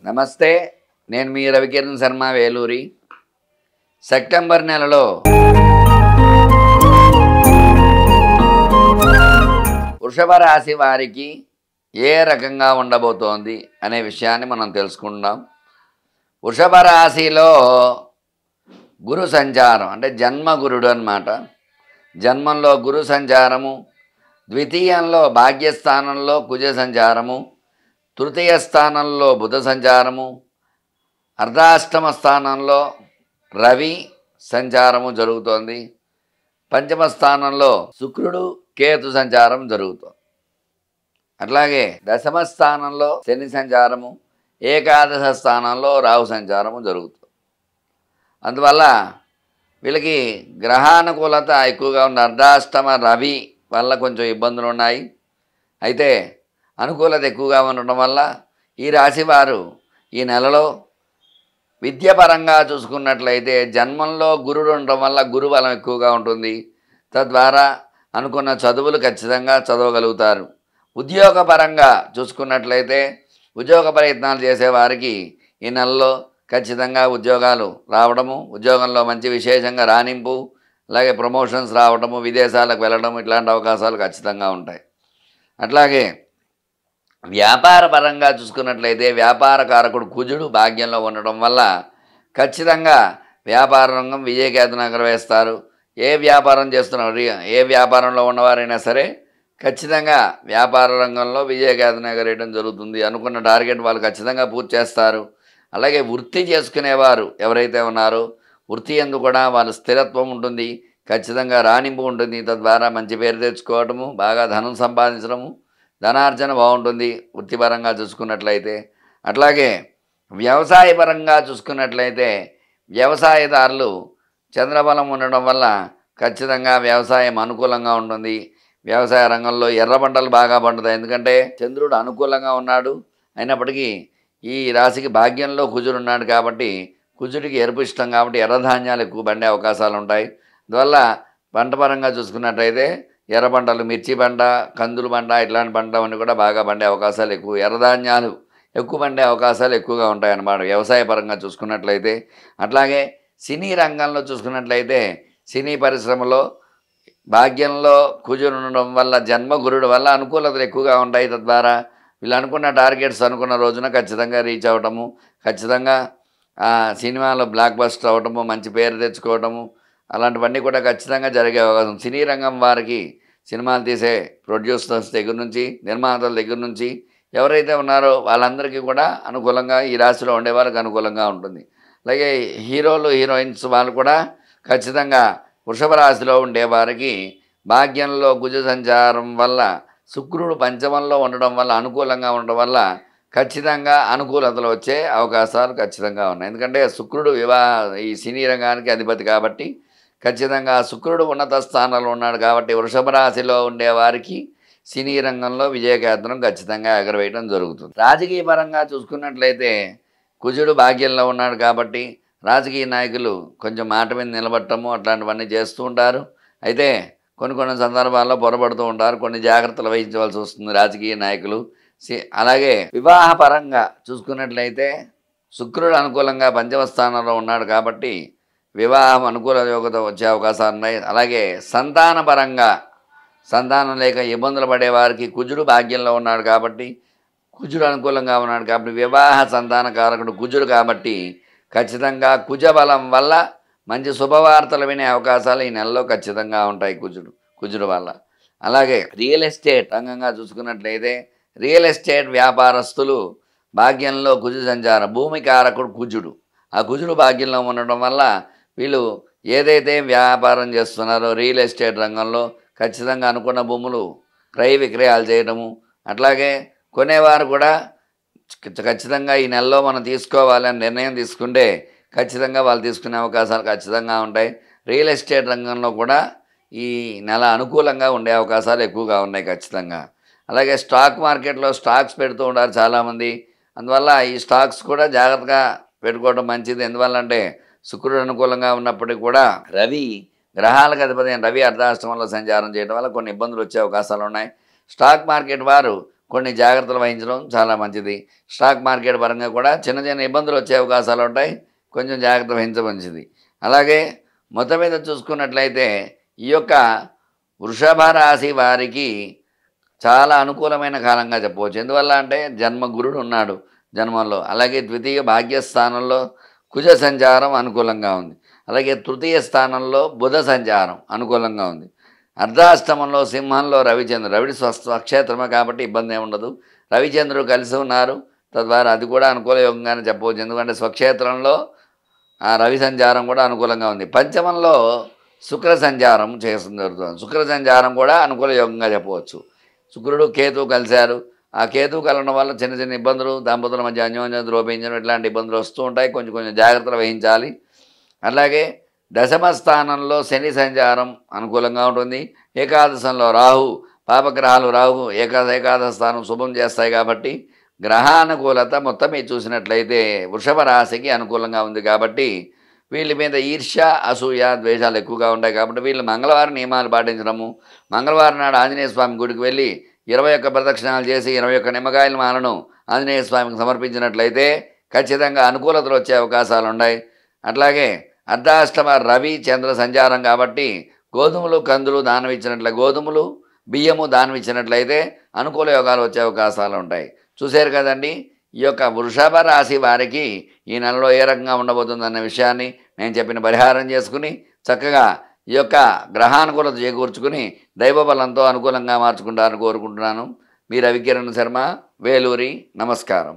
నమస్తే, నేను మీ రవికిరణ్ శర్మ వేలూరి. సెప్టెంబర్ నెలలో వృషభ రాశి వారికి ఏ రకంగా ఉండబోతోంది అనే విషయాన్ని మనం తెలుసుకుందాం. వృషభ రాశిలో గురు సంచారం అంటే జన్మగురుడు అన్నమాట. జన్మంలో గురు సంచారము, ద్వితీయంలో భాగ్యస్థానంలో కుజ సంచారము, తృతీయ స్థానంలో బుధ సంచారము, అర్ధాష్టమ స్థానంలో రవి సంచారము జరుగుతోంది. పంచమ స్థానంలో శుక్రుడు కేతు సంచారం జరుగుతోంది. అట్లాగే దశమ స్థానంలో శని సంచారము, ఏకాదశ స్థానంలో రాహు సంచారము జరుగుతుంది. అందువల్ల వీళ్ళకి గ్రహానుకూలత ఎక్కువగా ఉన్న అర్ధాష్టమ రవి వల్ల కొంచెం ఇబ్బందులు ఉన్నాయి. అయితే అనుకూలత ఎక్కువగా ఉండటం వల్ల ఈ రాశి వారు ఈ నెలలో విద్యాపరంగా చూసుకున్నట్లయితే జన్మంలో గురుడు ఉండటం వల్ల గురుబలం ఎక్కువగా ఉంటుంది. తద్వారా అనుకున్న చదువులు ఖచ్చితంగా చదవగలుగుతారు. ఉద్యోగపరంగా చూసుకున్నట్లయితే ఉద్యోగ ప్రయత్నాలు చేసేవారికి ఈ నెలలో ఖచ్చితంగా ఉద్యోగాలు రావడము, ఉద్యోగంలో మంచి విశేషంగా రాణింపు, అలాగే ప్రమోషన్స్ రావడము, విదేశాలకు వెళ్ళడం ఇట్లాంటి అవకాశాలు ఖచ్చితంగా ఉంటాయి. అట్లాగే వ్యాపార పరంగా చూసుకున్నట్లయితే వ్యాపార కారకుడు కుజుడు భాగ్యంలో ఉండడం వల్ల ఖచ్చితంగా వ్యాపార రంగం విజయకేతనం ఎగరవేస్తారు. ఏ వ్యాపారం చేస్తున్నారు, ఏ వ్యాపారంలో ఉన్నవారైనా సరే ఖచ్చితంగా వ్యాపార రంగంలో విజయకేతనం ఎగరేయడం జరుగుతుంది. అనుకున్న టార్గెట్ వాళ్ళు ఖచ్చితంగా పూర్తి చేస్తారు. అలాగే వృత్తి చేసుకునేవారు ఎవరైతే ఉన్నారో వృత్తి యందు కూడా వాళ్ళ స్థిరత్వం ఉంటుంది, ఖచ్చితంగా రాణింపు ఉంటుంది. తద్వారా మంచి పేరు తెచ్చుకోవటము, బాగా ధనం సంపాదించడము, ధనార్జన బాగుంటుంది వృత్తిపరంగా చూసుకున్నట్లయితే. అట్లాగే వ్యవసాయపరంగా చూసుకున్నట్లయితే వ్యవసాయదారులు చంద్రబలం ఉండడం వల్ల ఖచ్చితంగా వ్యవసాయం అనుకూలంగా ఉంటుంది. వ్యవసాయ రంగంలో ఎర్ర పంటలు బాగా పండుతాయి. ఎందుకంటే చంద్రుడు అనుకూలంగా ఉన్నాడు. అయినప్పటికీ ఈ రాశికి భాగ్యంలో కుజుడు ఉన్నాడు కాబట్టి కుజుడికి ఎరుపు ఇష్టం కాబట్టి ఎర్రధాన్యాలు ఎక్కువ పండే అవకాశాలు ఉంటాయి. అందువల్ల పంట పరంగా చూసుకున్నట్లయితే ఎర్ర పంటలు, మిర్చి పంట, కందులు పంట ఇట్లాంటి పంటలన్నీ కూడా బాగా పండే అవకాశాలు ఎక్కువ, ఎర్రధాన్యాలు ఎక్కువ పండే అవకాశాలు ఎక్కువగా ఉంటాయన్నమాట వ్యవసాయ పరంగా చూసుకున్నట్లయితే. అట్లాగే సినీ రంగంలో చూసుకున్నట్లయితే సినీ పరిశ్రమలో భాగ్యంలో కుజుడు ఉండడం వల్ల జన్మగురుడు వల్ల అనుకూలతలు ఎక్కువగా ఉంటాయి. తద్వారా వీళ్ళు అనుకున్న టార్గెట్స్ అనుకున్న రోజున ఖచ్చితంగా రీచ్ అవ్వటము, ఖచ్చితంగా సినిమాలో బ్లాక్ బస్టర్ అవ్వటము, మంచి పేరు తెచ్చుకోవటము అలాంటివన్నీ కూడా ఖచ్చితంగా జరిగే అవకాశం. సినీ రంగం వారికి సినిమాలు తీసే ప్రొడ్యూసర్స్ దగ్గర నుంచి, నిర్మాతల దగ్గర నుంచి ఎవరైతే ఉన్నారో వాళ్ళందరికీ కూడా అనుకూలంగా ఈ రాశిలో ఉండే వాళ్ళకి అనుకూలంగా ఉంటుంది. అలాగే హీరోలు, హీరోయిన్స్ వాళ్ళు కూడా ఖచ్చితంగా వృషభ రాశిలో ఉండేవారికి భాగ్యంలో కుజ సంచారం వల్ల శుక్రుడు పంచమంలో ఉండడం వల్ల అనుకూలంగా ఉండడం వల్ల ఖచ్చితంగా అనుకూలతలు వచ్చే అవకాశాలు ఖచ్చితంగా ఉన్నాయి. ఎందుకంటే శుక్రుడు ఈ సినీ రంగానికి అధిపతి కాబట్టి ఖచ్చితంగా శుక్రుడు ఉన్నత స్థానంలో ఉన్నాడు కాబట్టి వృషభ రాశిలో ఉండేవారికి సినీ రంగంలో విజయకేతనం ఖచ్చితంగా ఎగరవేయడం జరుగుతుంది. రాజకీయ పరంగా చూసుకున్నట్లయితే కుజుడు భాగ్యంలో ఉన్నాడు కాబట్టి రాజకీయ నాయకులు కొంచెం మాట మీద నిలబడటము అట్లాంటివన్నీ చేస్తూ ఉంటారు. అయితే కొన్ని సందర్భాల్లో పొరపడుతూ ఉంటారు, కొన్ని జాగ్రత్తలు వహించవలసి వస్తుంది రాజకీయ నాయకులు. అలాగే వివాహ పరంగా చూసుకున్నట్లయితే శుక్రుడు అనుకూలంగా పంచమ స్థానంలో ఉన్నాడు కాబట్టి వివాహం అనుకూల యోగ్యత వచ్చే అవకాశాలు ఉన్నాయి. అలాగే సంతాన పరంగా సంతానం లేక ఇబ్బందులు పడేవారికి కుజుడు భాగ్యంలో ఉన్నాడు కాబట్టి కుజుడు అనుకూలంగా ఉన్నాడు కాబట్టి వివాహ సంతాన కారకుడు కుజుడు కాబట్టి ఖచ్చితంగా కుజబలం వల్ల మంచి శుభవార్తలు వినే అవకాశాలు ఈ నెలలో ఖచ్చితంగా ఉంటాయి కుజుడు వల్ల. అలాగే రియల్ ఎస్టేట్ రంగంగా చూసుకున్నట్లయితే రియల్ ఎస్టేట్ వ్యాపారస్తులు భాగ్యంలో కుజ సంచారం, భూమి కారకుడు కుజుడు, ఆ కుజుడు భాగ్యంలో ఉండడం వల్ల వీళ్ళు ఏదైతే వ్యాపారం చేస్తున్నారో రియల్ ఎస్టేట్ రంగంలో ఖచ్చితంగా అనుకున్న భూములు క్రయ విక్రయాలు చేయడము, అట్లాగే కొనేవారు కూడా ఖచ్చితంగా ఈ నెలలో మనం తీసుకోవాలని నిర్ణయం తీసుకుంటే ఖచ్చితంగా వాళ్ళు తీసుకునే అవకాశాలు ఖచ్చితంగా ఉంటాయి. రియల్ ఎస్టేట్ రంగంలో కూడా ఈ నెల అనుకూలంగా ఉండే అవకాశాలు ఎక్కువగా ఉన్నాయి ఖచ్చితంగా. అలాగే స్టాక్ మార్కెట్లో స్టాక్స్ పెడుతూ ఉంటారు చాలామంది. అందువల్ల ఈ స్టాక్స్ కూడా జాగ్రత్తగా పెట్టుకోవడం మంచిది. ఎందువల్లంటే శుక్రుడు అనుకూలంగా ఉన్నప్పటికీ కూడా రవి గ్రహాలకు అధిపతి అయిన రవి అర్ధాష్టమంలో సంచారం చేయడం వల్ల కొన్ని ఇబ్బందులు వచ్చే అవకాశాలు ఉన్నాయి. స్టాక్ మార్కెట్ వారు కొన్ని జాగ్రత్తలు వహించడం చాలా మంచిది. స్టాక్ మార్కెట్ పరంగా కూడా చిన్న చిన్న ఇబ్బందులు వచ్చే అవకాశాలు ఉంటాయి, కొంచెం జాగ్రత్త వహించడం మంచిది. అలాగే మొత్తం మీద చూసుకున్నట్లయితే ఈ యొక్క వృషభ రాశి వారికి చాలా అనుకూలమైన కాలంగా చెప్పవచ్చు. ఎందువల్ల అంటే జన్మ గురుడు ఉన్నాడు జన్మంలో, అలాగే ద్వితీయ భాగ్యస్థానంలో కుజ సంచారం అనుకూలంగా ఉంది, అలాగే తృతీయ స్థానంలో బుధ సంచారం అనుకూలంగా ఉంది. అర్ధాష్టమంలో సింహంలో రవిచంద్రుడు స్వక్షేత్రమే కాబట్టి ఇబ్బంది ఏమి ఉండదు. రవిచంద్రుడు కలిసి ఉన్నారు, తద్వారా అది కూడా అనుకూల యోగంగానే చెప్పవచ్చు. ఎందుకంటే స్వక్షేత్రంలో ఆ రవి సంచారం కూడా అనుకూలంగా ఉంది. పంచమంలో శుక్ర సంచారం చేస్తుంది జరుగుతుంది. శుక్ర సంచారం కూడా అనుకూల యోగంగా చెప్పవచ్చు. శుక్రుడు కేతువు కలిశారు, ఆ కేతువు కలవడం వల్ల చిన్న చిన్న ఇబ్బందులు, దంపతుల మధ్య అన్యోన్యం ద్రోపించడం ఇట్లాంటి ఇబ్బందులు వస్తూ ఉంటాయి, కొంచెం కొంచెం జాగ్రత్తలు వహించాలి. అలాగే దశమ స్థానంలో శని సంచారం అనుకూలంగా ఉంటుంది. ఏకాదశంలో రాహు, పాపగ్రహాలు రాహు ఏకాదశ స్థానం శుభం చేస్తాయి కాబట్టి గ్రహానుకూలత మొత్తం మీరు చూసినట్లయితే వృషభ రాశికి అనుకూలంగా ఉంది. కాబట్టి వీళ్ళ మీద ఈర్ష్య, అసూయ, ద్వేషాలు ఎక్కువగా ఉంటాయి. కాబట్టి వీళ్ళు మంగళవారం నియమాలు పాటించడము, మంగళవారం నాడు ఆంజనేయ స్వామి గుడికి వెళ్ళి 21 ప్రదక్షిణాలు చేసి 21 నిమ్మకాయల మాలను ఆంజనేయ స్వామికి సమర్పించినట్లయితే ఖచ్చితంగా అనుకూలతలు వచ్చే అవకాశాలు ఉన్నాయి. అట్లాగే అర్ధాష్టమ రవి చంద్ర సంచారం కాబట్టి గోధుమలు, కందులు దానం ఇచ్చినట్లయితే, గోధుమలు, బియ్యము దానం ఇచ్చినట్లయితే అనుకూల యోగాలు వచ్చే అవకాశాలు ఉంటాయి. చూశారు కదండి, ఈ యొక్క వృషభ రాశి వారికి ఈ నెలలో ఏ రకంగా ఉండబోతుందన్న విషయాన్ని నేను చెప్పిన పరిహారం చేసుకుని చక్కగా ఈ యొక్క గ్రహానుకూలత చేకూర్చుకుని దైవబలంతో అనుకూలంగా మార్చుకుంటారని కోరుకుంటున్నాను. మీ రవికిరణ్ శర్మ, వేలూరి. నమస్కారం.